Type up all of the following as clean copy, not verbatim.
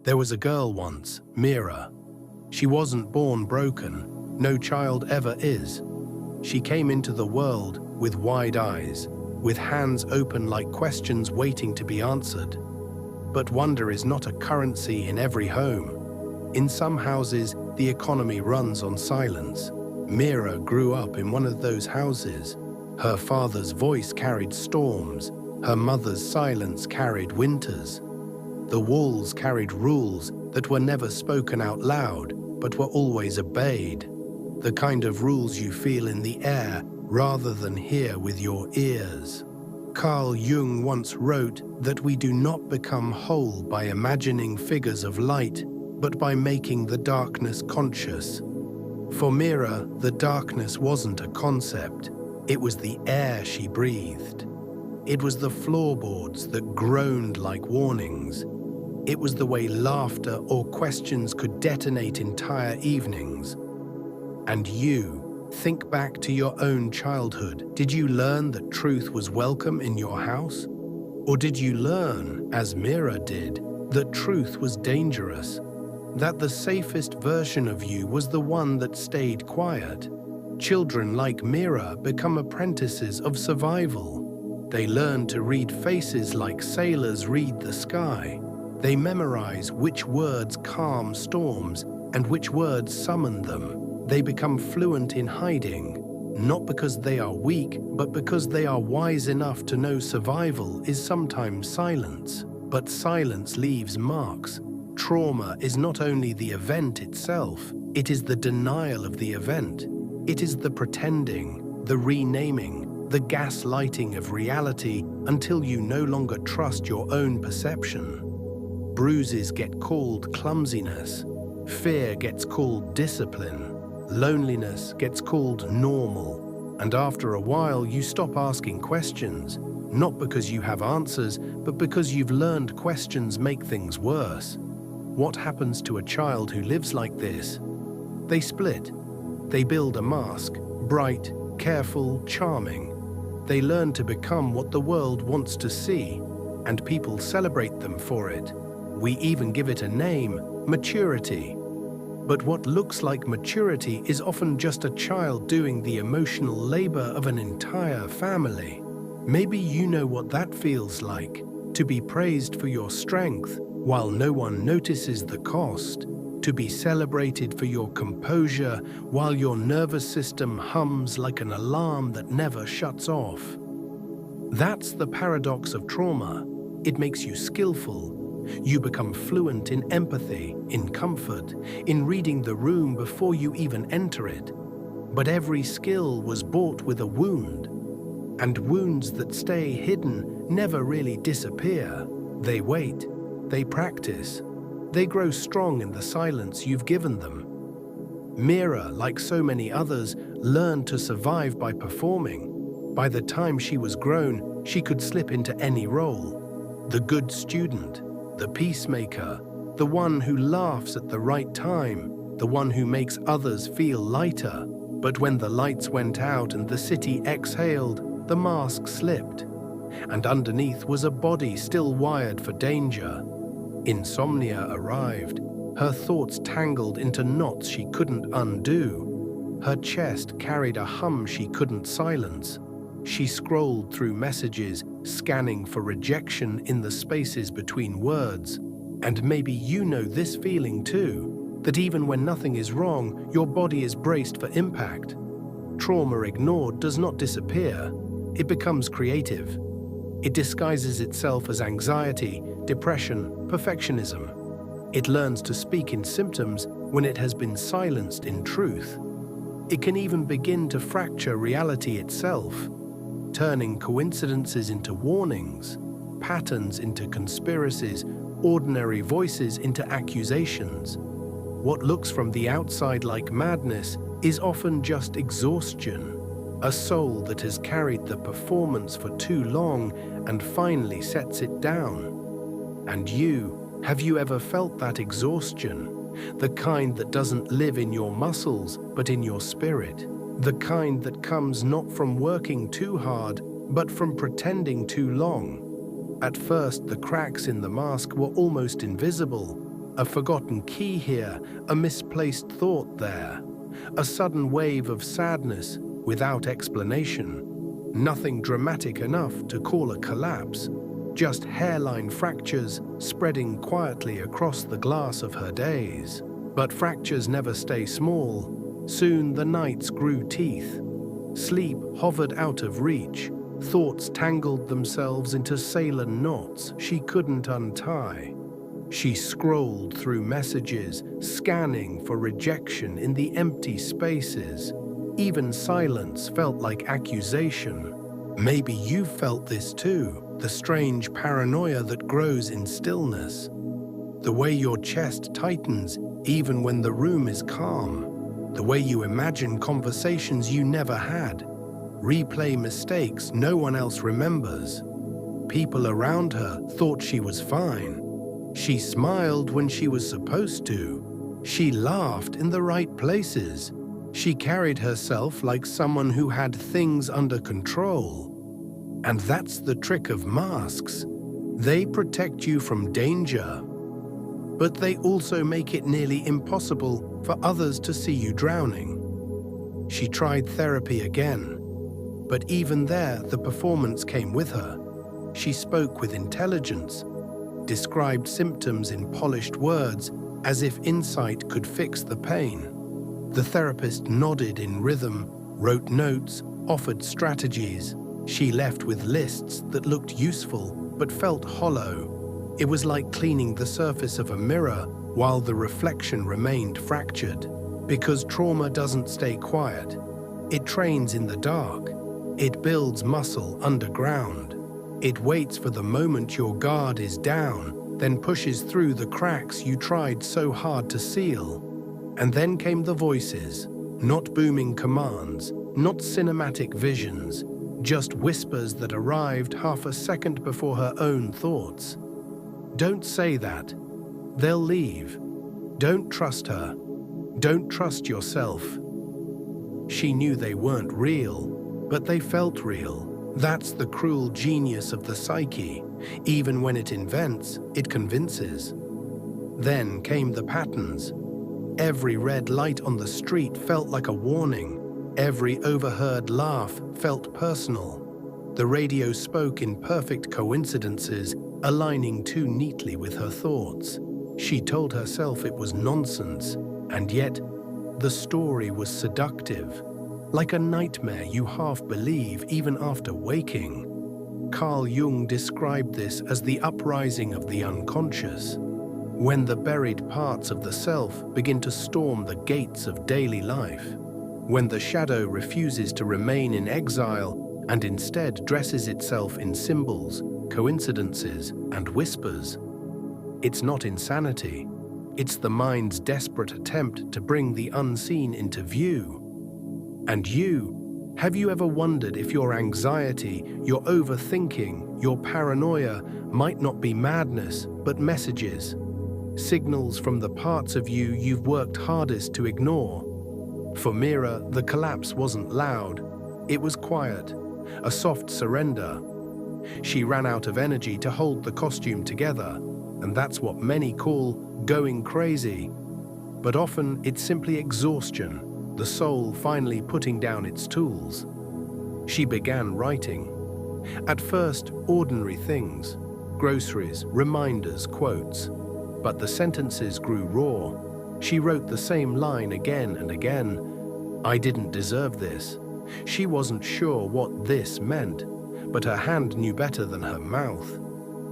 There was a girl once, Mira. She wasn't born broken. No child ever is. She came into the world with wide eyes, with hands open like questions waiting to be answered. But wonder is not a currency in every home. In some houses, the economy runs on silence. Mira grew up in one of those houses. Her father's voice carried storms. Her mother's silence carried winters. The walls carried rules that were never spoken out loud, but were always obeyed. The kind of rules you feel in the air rather than hear with your ears. Carl Jung once wrote that we do not become whole by imagining figures of light, but by making the darkness conscious. For Mira, the darkness wasn't a concept. It was the air she breathed. It was the floorboards that groaned like warnings. It was the way laughter or questions could detonate entire evenings. And you, think back to your own childhood. Did you learn that truth was welcome in your house? Or did you learn, as Mira did, that truth was dangerous? That the safest version of you was the one that stayed quiet? Children like Mira become apprentices of survival. They learn to read faces like sailors read the sky. They memorize which words calm storms and which words summon them. They become fluent in hiding, not because they are weak, but because they are wise enough to know survival is sometimes silence. But silence leaves marks. Trauma is not only the event itself, it is the denial of the event. It is the pretending, the renaming, the gaslighting of reality until you no longer trust your own perception. Bruises get called clumsiness. Fear gets called discipline. Loneliness gets called normal. And after a while, you stop asking questions, not because you have answers, but because you've learned questions make things worse. What happens to a child who lives like this? They split. They build a mask, bright, careful, charming. They learn to become what the world wants to see, and people celebrate them for it. We even give it a name, maturity. But what looks like maturity is often just a child doing the emotional labor of an entire family. Maybe you know what that feels like, to be praised for your strength while no one notices the cost, to be celebrated for your composure while your nervous system hums like an alarm that never shuts off. That's the paradox of trauma. It makes you skillful. You become fluent in empathy, in comfort, in reading the room before you even enter it. But every skill was bought with a wound. And wounds that stay hidden never really disappear. They wait, they practice, they grow strong in the silence you've given them. Mira, like so many others, learned to survive by performing. By the time she was grown, she could slip into any role. The good student, the peacemaker, the one who laughs at the right time, the one who makes others feel lighter. But when the lights went out and the city exhaled, the mask slipped, and underneath was a body still wired for danger. Insomnia arrived. Her thoughts tangled into knots she couldn't undo. Her chest carried a hum she couldn't silence. She scrolled through messages, scanning for rejection in the spaces between words. And maybe you know this feeling too, that even when nothing is wrong, your body is braced for impact. Trauma ignored does not disappear. It becomes creative. It disguises itself as anxiety, depression, perfectionism. It learns to speak in symptoms when it has been silenced in truth. It can even begin to fracture reality itself, turning coincidences into warnings, patterns into conspiracies, ordinary voices into accusations. What looks from the outside like madness is often just exhaustion, a soul that has carried the performance for too long and finally sets it down. And you, have you ever felt that exhaustion? The kind that doesn't live in your muscles, but in your spirit. The kind that comes not from working too hard, but from pretending too long. At first, the cracks in the mask were almost invisible. A forgotten key here, a misplaced thought there, a sudden wave of sadness without explanation. Nothing dramatic enough to call a collapse, just hairline fractures spreading quietly across the glass of her days. But fractures never stay small. Soon the nights grew teeth. Sleep hovered out of reach. Thoughts tangled themselves into sailor knots she couldn't untie. She scrolled through messages, scanning for rejection in the empty spaces. Even silence felt like accusation. Maybe you felt this too, the strange paranoia that grows in stillness. The way your chest tightens even when the room is calm. The way you imagine conversations you never had. Replay mistakes no one else remembers. People around her thought she was fine. She smiled when she was supposed to. She laughed in the right places. She carried herself like someone who had things under control. And that's the trick of masks. They protect you from danger, but they also make it nearly impossible for others to see you drowning. She tried therapy again, but even there the performance came with her. She spoke with intelligence, described symptoms in polished words as if insight could fix the pain. The therapist nodded in rhythm, wrote notes, offered strategies. She left with lists that looked useful but felt hollow. It was like cleaning the surface of a mirror while the reflection remained fractured. Because trauma doesn't stay quiet. It trains in the dark. It builds muscle underground. It waits for the moment your guard is down, then pushes through the cracks you tried so hard to seal. And then came the voices, not booming commands, not cinematic visions, just whispers that arrived half a second before her own thoughts. Don't say that. They'll leave. Don't trust her. Don't trust yourself. She knew they weren't real, but they felt real. That's the cruel genius of the psyche. Even when it invents, it convinces. Then came the patterns. Every red light on the street felt like a warning. Every overheard laugh felt personal. The radio spoke in perfect coincidences, aligning too neatly with her thoughts. She told herself it was nonsense, and yet the story was seductive. Like a nightmare you half believe even after waking. Carl Jung described this as the uprising of the unconscious, when the buried parts of the self begin to storm the gates of daily life, when the shadow refuses to remain in exile and instead dresses itself in symbols, coincidences, and whispers. It's not insanity. It's the mind's desperate attempt to bring the unseen into view. And you, have you ever wondered if your anxiety, your overthinking, your paranoia might not be madness, but messages? Signals from the parts of you you've worked hardest to ignore. For Mira, the collapse wasn't loud. It was quiet, a soft surrender. She ran out of energy to hold the costume together, and that's what many call going crazy. But often it's simply exhaustion. The soul finally putting down its tools. She began writing. At first, ordinary things, groceries, reminders, quotes. But the sentences grew raw. She wrote the same line again and again. I didn't deserve this. She wasn't sure what this meant, but her hand knew better than her mouth.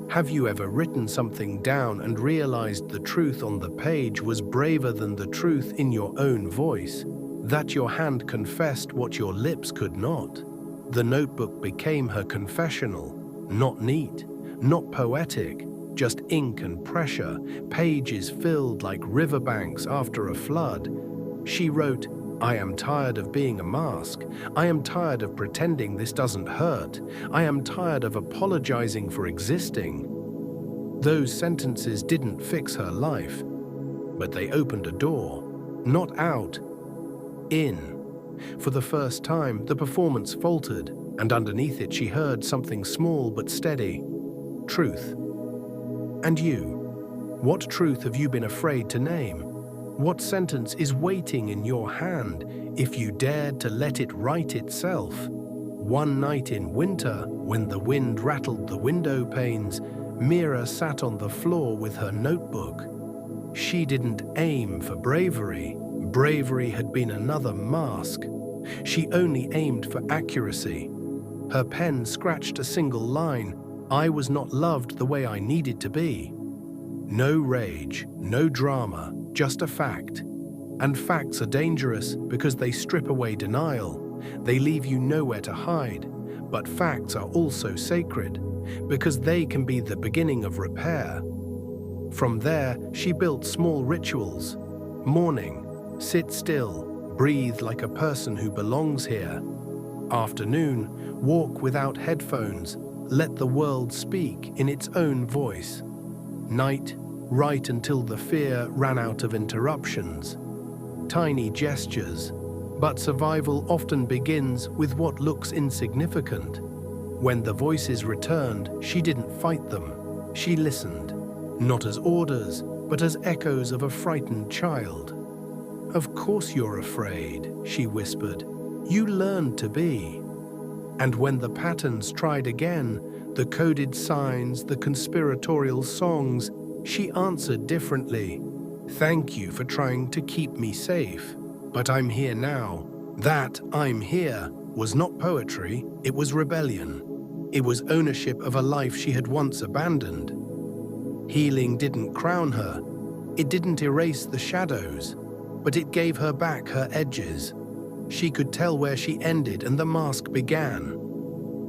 Have you ever written something down and realized the truth on the page was braver than the truth in your own voice? That your hand confessed what your lips could not. The notebook became her confessional, not neat, not poetic, just ink and pressure, pages filled like riverbanks after a flood. She wrote, I am tired of being a mask. I am tired of pretending this doesn't hurt. I am tired of apologizing for existing. Those sentences didn't fix her life, but they opened a door, not out, in. For the first time, the performance faltered, and underneath it she heard something small but steady. Truth. And you. What truth have you been afraid to name? What sentence is waiting in your hand if you dared to let it write itself? One night in winter, when the wind rattled the window panes, Mira sat on the floor with her notebook. She didn't aim for bravery. Bravery had been another mask. She only aimed for accuracy. Her pen scratched a single line: I was not loved the way I needed to be. No rage, no drama, just a fact. And facts are dangerous because they strip away denial. They leave you nowhere to hide. But facts are also sacred because they can be the beginning of repair. From there, she built small rituals. Morning, sit still, breathe like a person who belongs here. Afternoon, walk without headphones, let the world speak in its own voice. Night, write until the fear ran out of interruptions. Tiny gestures, but survival often begins with what looks insignificant. When the voices returned, she didn't fight them. She listened, not as orders, but as echoes of a frightened child. Of course you're afraid, she whispered. You learned to be. And when the patterns tried again, the coded signs, the conspiratorial songs, she answered differently. Thank you for trying to keep me safe, but I'm here now. That I'm here was not poetry, it was rebellion. It was ownership of a life she had once abandoned. Healing didn't crown her. It didn't erase the shadows, but it gave her back her edges. She could tell where she ended and the mask began.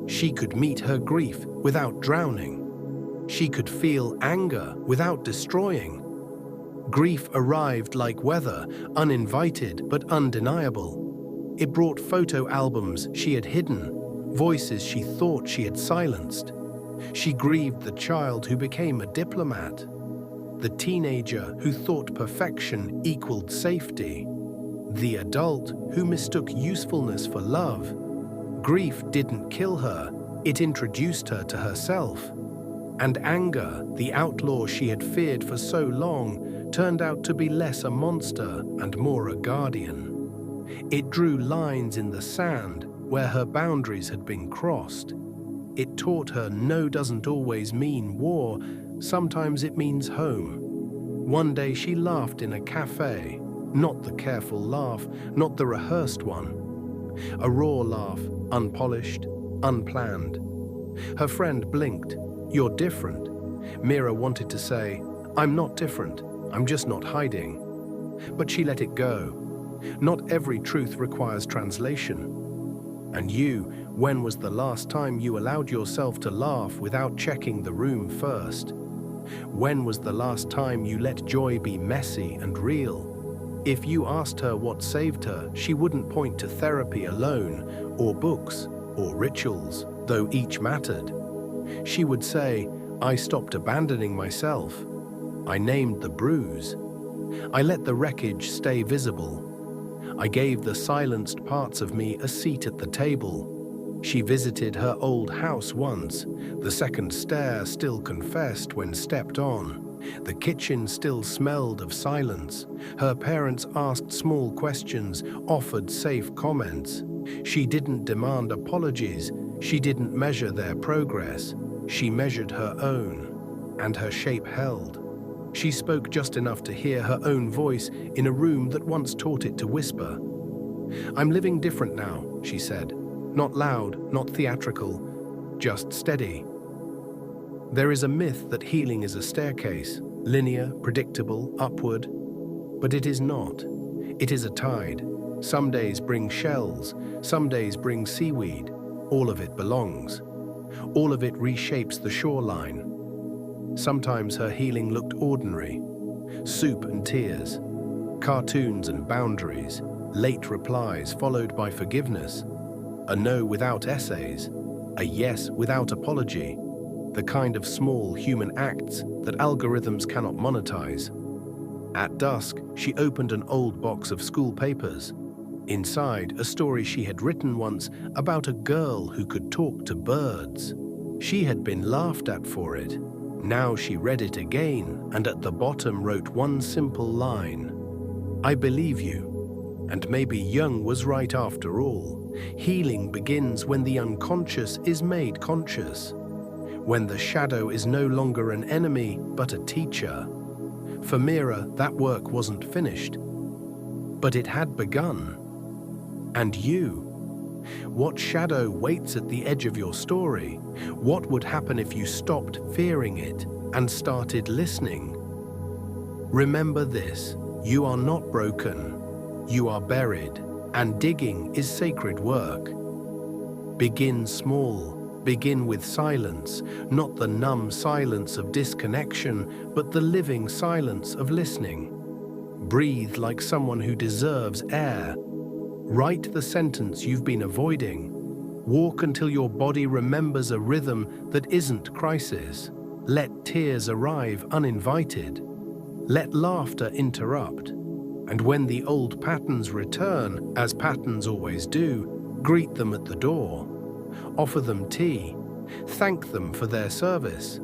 She could meet her grief without drowning. She could feel anger without destroying. Grief arrived like weather, uninvited but undeniable. It brought photo albums she had hidden, voices she thought she had silenced. She grieved the child who became a diplomat, the teenager who thought perfection equaled safety, the adult who mistook usefulness for love. Grief didn't kill her, it introduced her to herself. And anger, the outlaw she had feared for so long, turned out to be less a monster and more a guardian. It drew lines in the sand where her boundaries had been crossed. It taught her no doesn't always mean war, sometimes it means home. One day she laughed in a cafe, not the careful laugh, not the rehearsed one. A raw laugh, unpolished, unplanned. Her friend blinked. You're different. Mira wanted to say, I'm not different, I'm just not hiding. But she let it go. Not every truth requires translation. And you, when was the last time you allowed yourself to laugh without checking the room first? When was the last time you let joy be messy and real? If you asked her what saved her, she wouldn't point to therapy alone, or books, or rituals, though each mattered. She would say, I stopped abandoning myself. I named the bruise. I let the wreckage stay visible. I gave the silenced parts of me a seat at the table. She visited her old house once. The second stair still confessed when stepped on. The kitchen still smelled of silence. Her parents asked small questions, offered safe comments. She didn't demand apologies. She didn't measure their progress. She measured her own, and her shape held. She spoke just enough to hear her own voice in a room that once taught it to whisper. I'm living different now, she said. Not loud, not theatrical, just steady. There is a myth that healing is a staircase, linear, predictable, upward. But it is not. It is a tide. Some days bring shells, some days bring seaweed. All of it belongs. All of it reshapes the shoreline. Sometimes her healing looked ordinary. Soup and tears, cartoons and boundaries, late replies followed by forgiveness, a no without essays, a yes without apology, the kind of small human acts that algorithms cannot monetize. At dusk, she opened an old box of school papers. Inside, a story she had written once about a girl who could talk to birds. She had been laughed at for it. Now she read it again, and at the bottom wrote one simple line: "I believe you." And maybe Jung was right after all. Healing begins when the unconscious is made conscious, when the shadow is no longer an enemy but a teacher. For Mira, that work wasn't finished, but it had begun. And you? What shadow waits at the edge of your story? What would happen if you stopped fearing it and started listening? Remember this: you are not broken. You are buried, and digging is sacred work. Begin small. Begin with silence, not the numb silence of disconnection, but the living silence of listening. Breathe like someone who deserves air. Write the sentence you've been avoiding. Walk until your body remembers a rhythm that isn't crisis. Let tears arrive uninvited. Let laughter interrupt. And when the old patterns return, as patterns always do, greet them at the door. Offer them tea. Thank them for their service.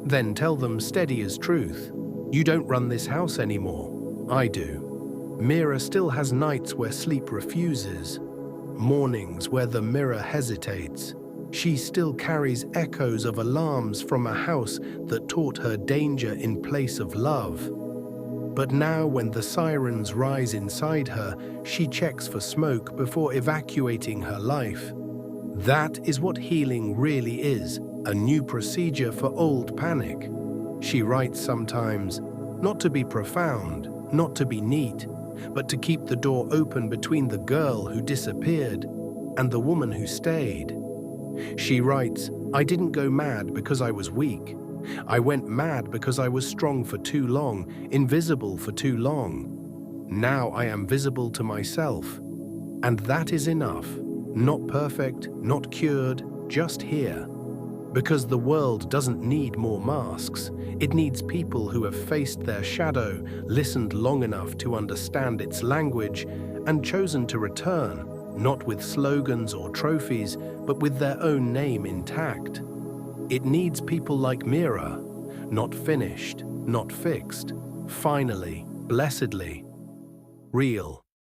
Then tell them steady as truth: you don't run this house anymore. I do. Mira still has nights where sleep refuses, mornings where the mirror hesitates. She still carries echoes of alarms from a house that taught her danger in place of love. But now, when the sirens rise inside her, she checks for smoke before evacuating her life. That is what healing really is, a new procedure for old panic. She writes sometimes, not to be profound, not to be neat, but to keep the door open between the girl who disappeared and the woman who stayed. She writes, "I didn't go mad because I was weak. I went mad because I was strong for too long, invisible for too long. Now I am visible to myself. And that is enough. Not perfect, not cured, just here. Because the world doesn't need more masks. It needs people who have faced their shadow, listened long enough to understand its language, and chosen to return, not with slogans or trophies, but with their own name intact. It needs people like Mira, not finished, not fixed, finally, blessedly, real."